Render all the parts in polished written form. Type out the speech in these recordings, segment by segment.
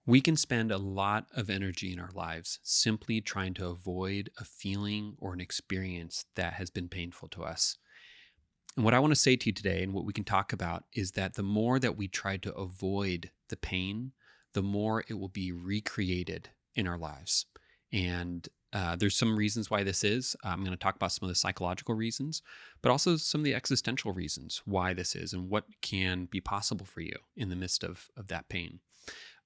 We can spend a lot of energy in our lives simply trying to avoid a feeling or an experience that has been painful to us. And what I want to say to you today, and what we can talk about, is that the more that we try to avoid the pain, the more it will be recreated in our lives. And there's some reasons why this is. I'm going to talk about some of the psychological reasons, but also some of the existential reasons why this is and what can be possible for you in the midst of that pain.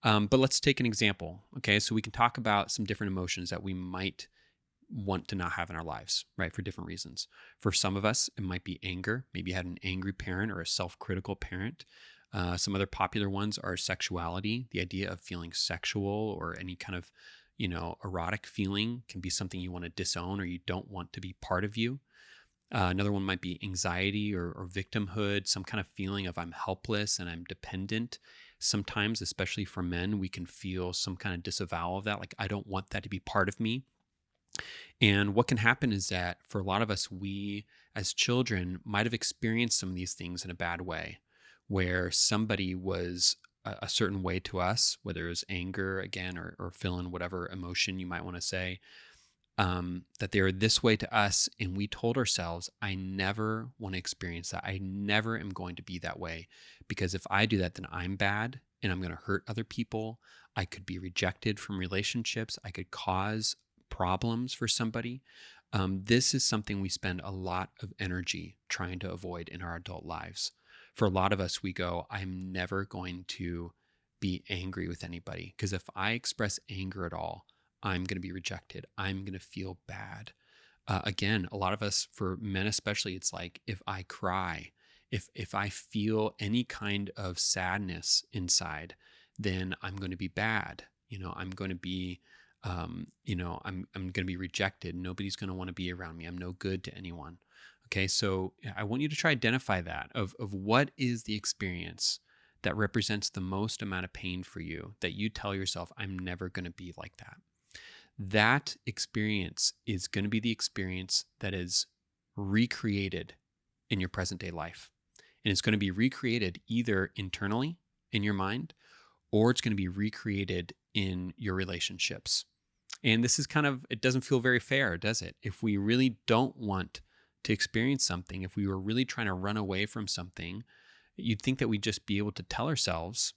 But let's take an example. Okay. So we can talk about some different emotions that we might want to not have in our lives, right? For different reasons. For some of us, it might be anger. Maybe you had an angry parent or a self critical parent. Some other popular ones are sexuality. The idea of feeling sexual or any kind of, erotic feeling can be something you want to disown or you don't want to be part of you. Another one might be anxiety or victimhood, some kind of feeling of I'm helpless and I'm dependent. Sometimes, especially for men, we can feel some kind of disavowal of that, like I don't want that to be part of me. And what can happen is that for a lot of us, we as children might have experienced some of these things in a bad way, where somebody was a certain way to us, whether it was anger again or fill in whatever emotion you might want to say, that they were this way to us. And we told ourselves, I never want to experience that. I never am going to be that way because if I do that, then I'm bad and I'm going to hurt other people. I could be rejected from relationships. I could cause problems for somebody. This is something we spend a lot of energy trying to avoid in our adult lives. For a lot of us, we go, I'm never going to be angry with anybody because if I express anger at all, I'm going to be rejected. I'm going to feel bad. Again, a lot of us, for men especially, it's like if I cry, if I feel any kind of sadness inside, then I'm going to be bad. I'm going to be, I'm going to be rejected. Nobody's going to want to be around me. I'm no good to anyone. Okay, so I want you to try to identify that of what is the experience that represents the most amount of pain for you that you tell yourself, I'm never going to be like that. That experience is going to be the experience that is recreated in your present day life. And it's going to be recreated either internally in your mind or it's going to be recreated in your relationships. And this is it doesn't feel very fair, does it? If we really don't want to experience something, if we were really trying to run away from something, you'd think that we'd just be able to tell ourselves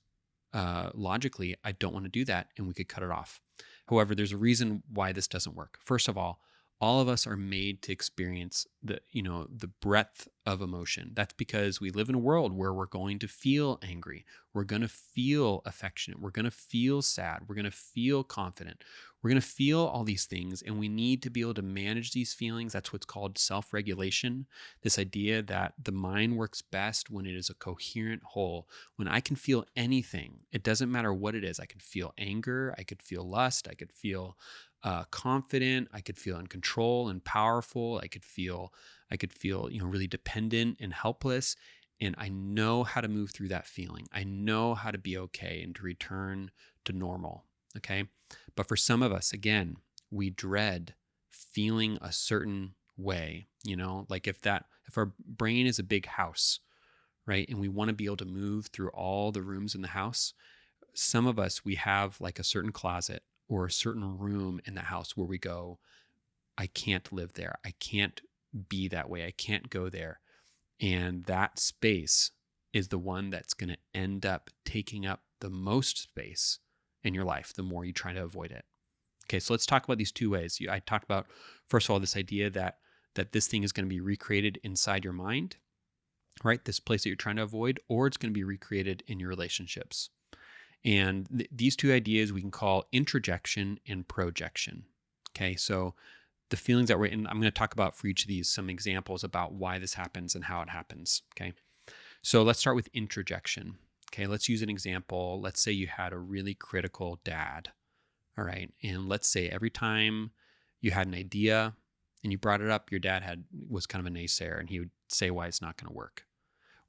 logically, I don't want to do that, and we could cut it off. However, there's a reason why this doesn't work. First of all of us are made to experience the breadth of emotion. That's because we live in a world where we're going to feel angry. We're going to feel affectionate. We're going to feel sad. We're going to feel confident. We're going to feel all these things, and we need to be able to manage these feelings. That's what's called self-regulation. This idea that the mind works best when it is a coherent whole. When I can feel anything, it doesn't matter what it is. I could feel anger. I could feel lust. I could feel confident. I could feel in control and powerful. I could feel, really dependent and helpless. And I know how to move through that feeling. I know how to be okay and to return to normal. Okay. But for some of us, again, we dread feeling a certain way, like if our brain is a big house, right? And we want to be able to move through all the rooms in the house. Some of us, we have like a certain closet or a certain room in the house where we go, I can't live there. I can't be that way. I can't go there. And that space is the one that's going to end up taking up the most space in your life, the more you try to avoid it. Okay, so let's talk about these two ways. I talked about, first of all, this idea that this thing is going to be recreated inside your mind, right? This place that you're trying to avoid, or it's going to be recreated in your relationships. And these two ideas we can call introjection and projection. Okay, so the feelings that we're in, I'm going to talk about for each of these some examples about why this happens and how it happens. Okay, so let's start with introjection. Okay, let's use an example. Let's say you had a really critical dad. All right, and let's say every time you had an idea and you brought it up, your dad was kind of a naysayer and he would say why it's not going to work.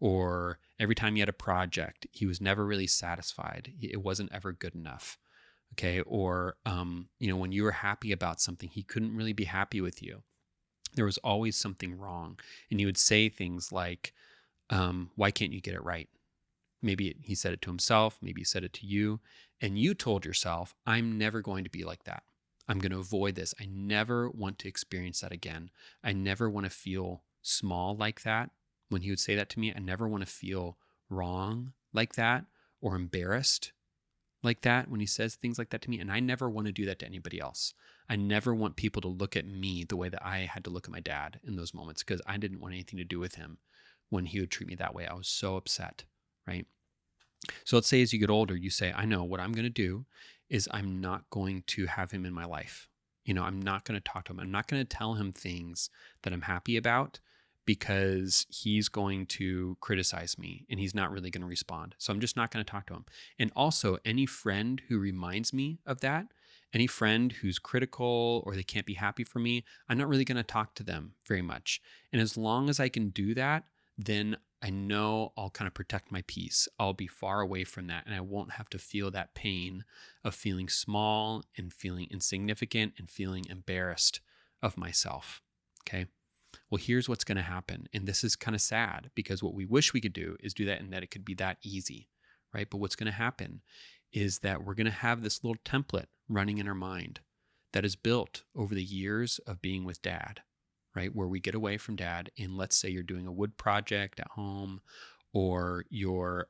Or every time you had a project, he was never really satisfied. It wasn't ever good enough. Okay. Or, when you were happy about something, he couldn't really be happy with you. There was always something wrong. And he would say things like, why can't you get it right? Maybe he said it to himself. Maybe he said it to you. And you told yourself, I'm never going to be like that. I'm going to avoid this. I never want to experience that again. I never want to feel small like that. When he would say that to me, I never want to feel wrong like that or embarrassed like that when he says things like that to me. And I never want to do that to anybody else. I never want people to look at me the way that I had to look at my dad in those moments, because I didn't want anything to do with him when he would treat me that way. I was so upset, right? So let's say as you get older, you say, I know what I'm going to do is I'm not going to have him in my life. I'm not going to talk to him. I'm not going to tell him things that I'm happy about, because he's going to criticize me and he's not really going to respond. So I'm just not going to talk to him. And also, any friend who reminds me of that, any friend who's critical or they can't be happy for me, I'm not really going to talk to them very much. And as long as I can do that, then I know I'll kind of protect my peace. I'll be far away from that, and I won't have to feel that pain of feeling small and feeling insignificant and feeling embarrassed of myself. Okay. Well, here's what's going to happen. And this is kind of sad, because what we wish we could do is do that and that it could be that easy, right? But what's going to happen is that we're going to have this little template running in our mind that is built over the years of being with dad, right? Where we get away from dad, and let's say you're doing a wood project at home, or you're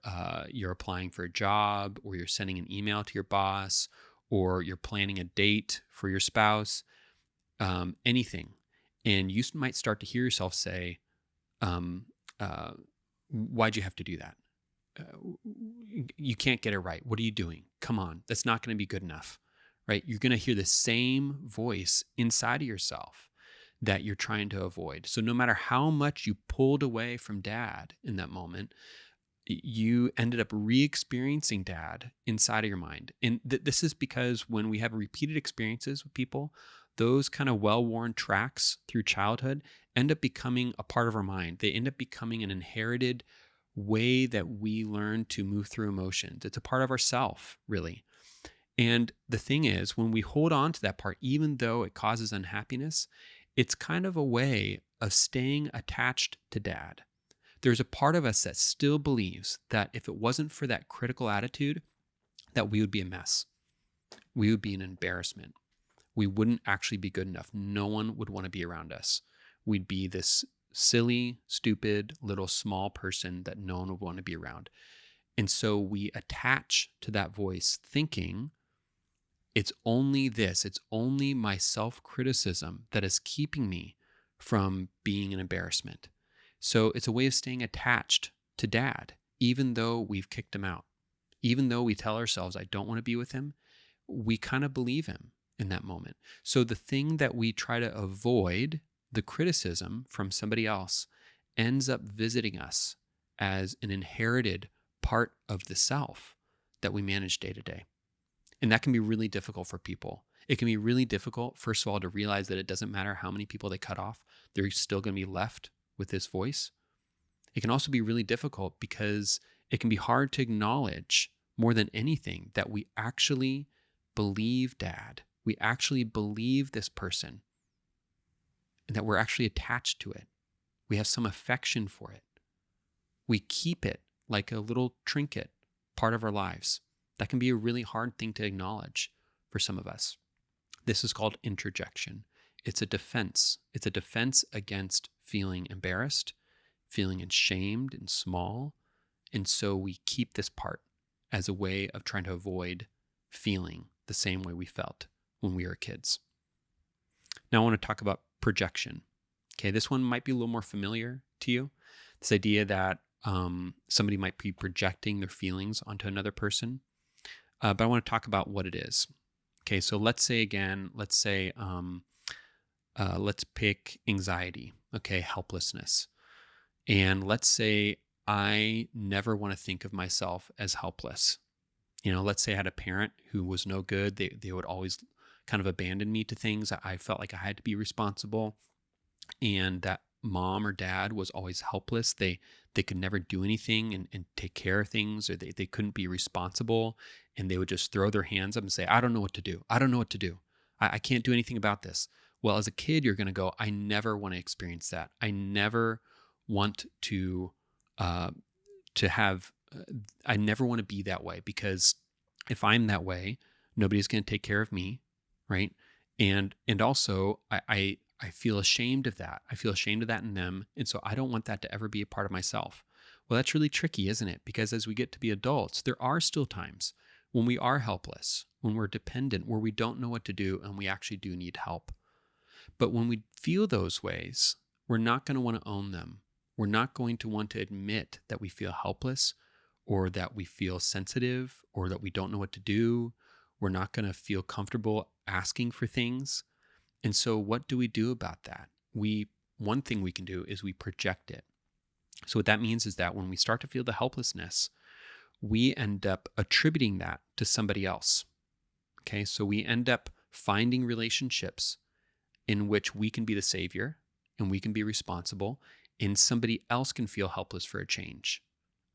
applying for a job, or you're sending an email to your boss, or you're planning a date for your spouse, anything. And you might start to hear yourself say, why'd you have to do that? You can't get it right. What are you doing? Come on. That's not going to be good enough, right? You're going to hear the same voice inside of yourself that you're trying to avoid. So no matter how much you pulled away from dad in that moment, you ended up re-experiencing dad inside of your mind. And this is because when we have repeated experiences with people, those kind of well-worn tracks through childhood end up becoming a part of our mind. They end up becoming an inherited way that we learn to move through emotions. It's a part of ourself, really. And the thing is, when we hold on to that part, even though it causes unhappiness, it's kind of a way of staying attached to dad. There's a part of us that still believes that if it wasn't for that critical attitude, that we would be a mess. We would be an embarrassment. We wouldn't actually be good enough. No one would want to be around us. We'd be this silly, stupid, little small person that no one would want to be around. And so we attach to that voice thinking it's only this, it's only my self-criticism that is keeping me from being an embarrassment. So it's a way of staying attached to dad, even though we've kicked him out. Even though we tell ourselves, I don't want to be with him, we kind of believe him in that moment. So the thing that we try to avoid, the criticism from somebody else, ends up visiting us as an inherited part of the self that we manage day to day. And that can be really difficult for people. It can be really difficult, first of all, to realize that it doesn't matter how many people they cut off, they're still going to be left with this voice. It can also be really difficult because it can be hard to acknowledge more than anything that we actually believe dad. We actually believe this person, and that we're actually attached to it. We have some affection for it. We keep it like a little trinket, part of our lives. That can be a really hard thing to acknowledge for some of us. This is called introjection. It's a defense. It's a defense against feeling embarrassed, feeling ashamed and small. And so we keep this part as a way of trying to avoid feeling the same way we felt when we were kids. Now I want to talk about projection. Okay, this one might be a little more familiar to you. This idea that somebody might be projecting their feelings onto another person. But I want to talk about what it is. Okay, so let's pick anxiety, okay, helplessness. And let's say I never want to think of myself as helpless. Let's say I had a parent who was no good. They would always kind of abandon me to things. I felt like I had to be responsible, and that mom or dad was always helpless. They could never do anything and take care of things, or they couldn't be responsible, and they would just throw their hands up and say, I don't know what to do. I don't know what to do. I can't do anything about this. Well, as a kid, you're going to go, I never want to experience that. I never want to have, I never want to be that way, because If I'm that way, nobody's going to take care of me, right? And also I feel ashamed of that. I feel ashamed of that in them, and so I don't want that to ever be a part of myself. Well, that's really tricky, isn't it? Because as we get to be adults, there are still times when we are helpless, when we're dependent, where we don't know what to do, and we actually do need help. But when we feel those ways, we're not going to want to own them. We're not going to want to admit that we feel helpless or that we feel sensitive or that we don't know what to do. We're not going to feel comfortable asking for things. And so what do we do about that? One thing we can do is we project it. So what that means is that when we start to feel the helplessness, we end up attributing that to somebody else. Okay? So we end up finding relationships in which we can be the savior and we can be responsible, and somebody else can feel helpless for a change.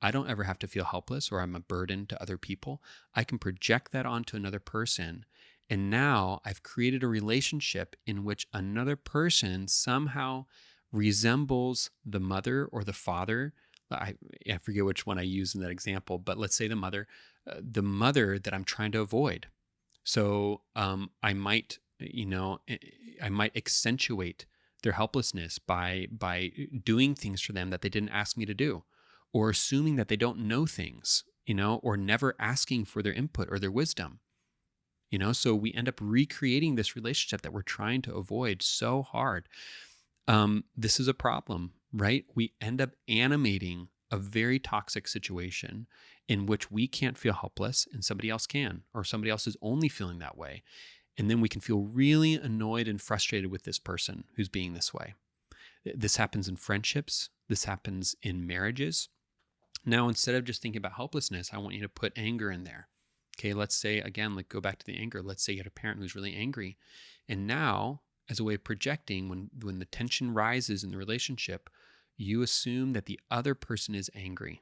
I don't ever have to feel helpless or I'm a burden to other people. I can project that onto another person. And now I've created a relationship in which another person somehow resembles the mother or the father. I forget which one I use in that example, but let's say the mother that I'm trying to avoid. So I might, I might accentuate their helplessness by doing things for them that they didn't ask me to do, or assuming that they don't know things, or never asking for their input or their wisdom. So we end up recreating this relationship that we're trying to avoid so hard. This is a problem, right? We end up animating a very toxic situation in which we can't feel helpless and somebody else can, or somebody else is only feeling that way. And then we can feel really annoyed and frustrated with this person who's being this way. This happens in friendships. This happens in marriages. Now, instead of just thinking about helplessness, I want you to put anger in there. Okay, let's say, again, like go back to the anger. Let's say you had a parent who's really angry. And now, as a way of projecting, when the tension rises in the relationship, you assume that the other person is angry.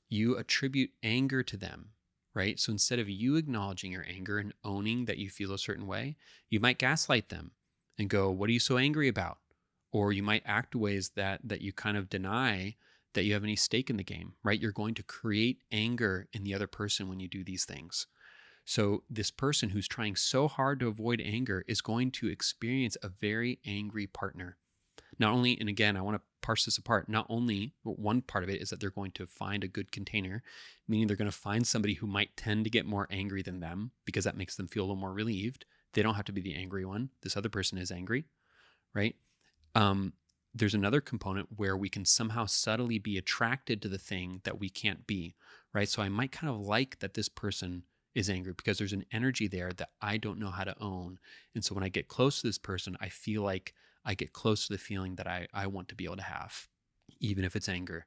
You attribute anger to them, right? So instead of you acknowledging your anger and owning that you feel a certain way, you might gaslight them and go, "What are you so angry about?" Or you might act ways that you kind of deny that you have any stake in the game, right? You're going to create anger in the other person when you do these things. So this person who's trying so hard to avoid anger is going to experience a very angry partner. Not only, and again, I want to parse this apart, not only one part of it is that they're going to find a good container, meaning they're going to find somebody who might tend to get more angry than them because that makes them feel a little more relieved. They don't have to be the angry one. This other person is angry, right? There's another component where we can somehow subtly be attracted to the thing that we can't be, right? So I might kind of like that this person is angry because there's an energy there that I don't know how to own. And so when I get close to this person, I feel like I get close to the feeling that I want to be able to have, even if it's anger.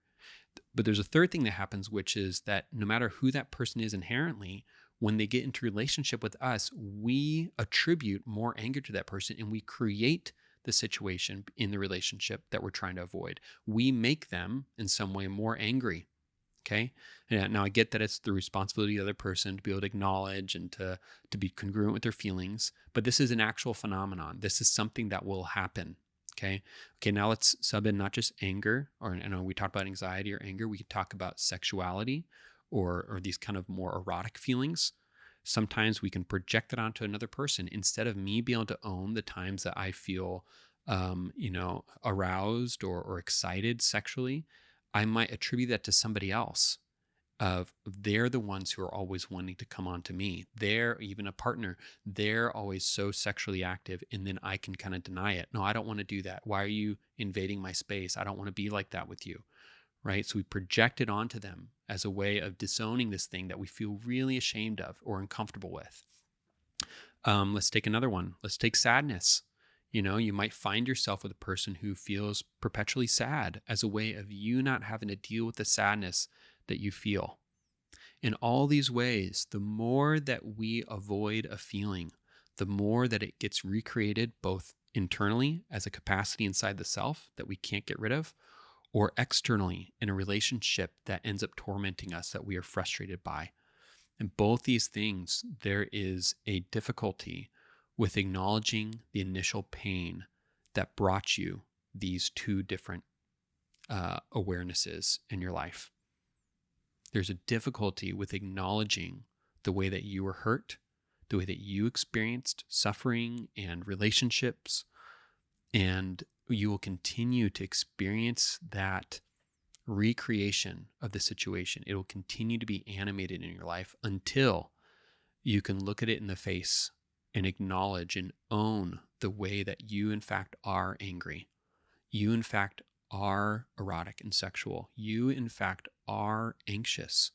But there's a third thing that happens, which is that no matter who that person is inherently, when they get into relationship with us, we attribute more anger to that person and we create the situation in the relationship that we're trying to avoid. We make them in some way more angry. Okay. And now I get that it's the responsibility of the other person to be able to acknowledge and to be congruent with their feelings, but this is an actual phenomenon. This is something that will happen. Okay. Okay. Now let's sub in not just anger, or I know we talked about anxiety or anger. We could talk about sexuality or these kind of more erotic feelings. Sometimes we can project it onto another person instead of me being able to own the times that I feel, aroused or excited sexually. I might attribute that to somebody else. Of they're the ones who are always wanting to come on to me. They're even a partner. They're always so sexually active, and then I can kind of deny it. No, I don't want to do that. Why are you invading my space? I don't want to be like that with you, right? So we project it onto them as a way of disowning this thing that we feel really ashamed of or uncomfortable with. Let's take another one. Let's take sadness. You might find yourself with a person who feels perpetually sad as a way of you not having to deal with the sadness that you feel. In all these ways, the more that we avoid a feeling, the more that it gets recreated both internally as a capacity inside the self that we can't get rid of, or externally in a relationship that ends up tormenting us that we are frustrated by. And both these things, there is a difficulty with acknowledging the initial pain that brought you these two different awarenesses in your life. There's a difficulty with acknowledging the way that you were hurt, the way that you experienced suffering and relationships. And you will continue to experience that recreation of the situation. It will continue to be animated in your life until you can look at it in the face and acknowledge and own the way that you, in fact, are angry. You, in fact, are erotic and sexual. You, in fact, are anxious.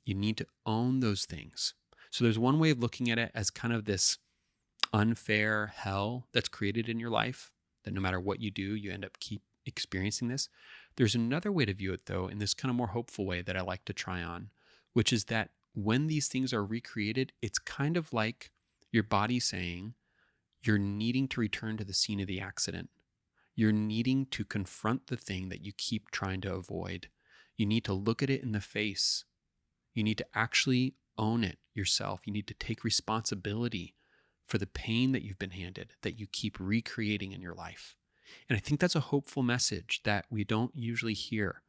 You need to own those things. So there's one way of looking at it as kind of this unfair hell that's created in your life, that no matter what you do, you end up keep experiencing this. There's another way to view it, though, in this kind of more hopeful way that I like to try on, which is that when these things are recreated, it's kind of like your body saying you're needing to return to the scene of the accident. You're needing to confront the thing that you keep trying to avoid. You need to look at it in the face. You need to actually own it yourself. You need to take responsibility for the pain that you've been handed, that you keep recreating in your life. And I think that's a hopeful message that we don't usually hear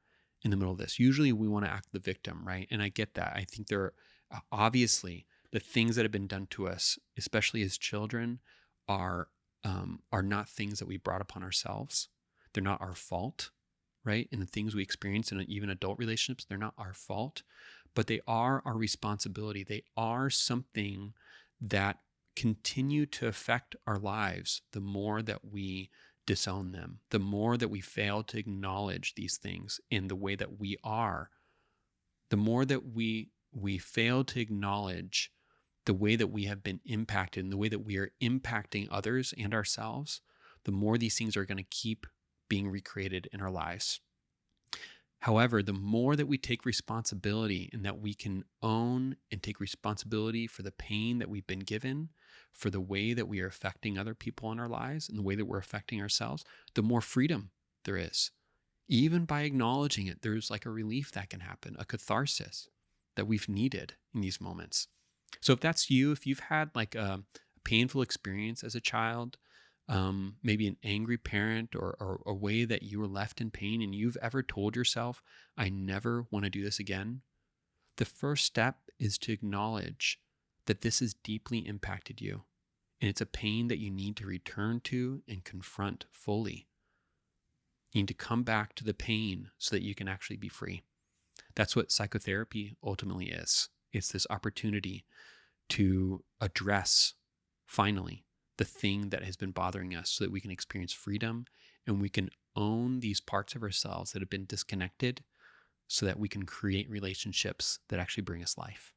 in the middle of this. Usually we want to act the victim, right? And I get that. I think there are obviously the things that have been done to us, especially as children, are not things that we brought upon ourselves. They're not our fault, right? And the things we experience in even adult relationships, they're not our fault, but they are our responsibility. They are something that continue to affect our lives the more that we disown them, the more that we fail to acknowledge these things in the way that we are, the more that we fail to acknowledge the way that we have been impacted and the way that we are impacting others and ourselves, the more these things are going to keep being recreated in our lives. However, the more that we take responsibility and that we can own and take responsibility for the pain that we've been given, for the way that we are affecting other people in our lives and the way that we're affecting ourselves, the more freedom there is. Even by acknowledging it, there's like a relief that can happen, a catharsis that we've needed in these moments. So if that's you, if you've had like a painful experience as a child, maybe an angry parent or a way that you were left in pain and you've ever told yourself, I never want to do this again, the first step is to acknowledge that this has deeply impacted you. And it's a pain that you need to return to and confront fully. You need to come back to the pain so that you can actually be free. That's what psychotherapy ultimately is. It's this opportunity to address, finally, the thing that has been bothering us so that we can experience freedom and we can own these parts of ourselves that have been disconnected so that we can create relationships that actually bring us life.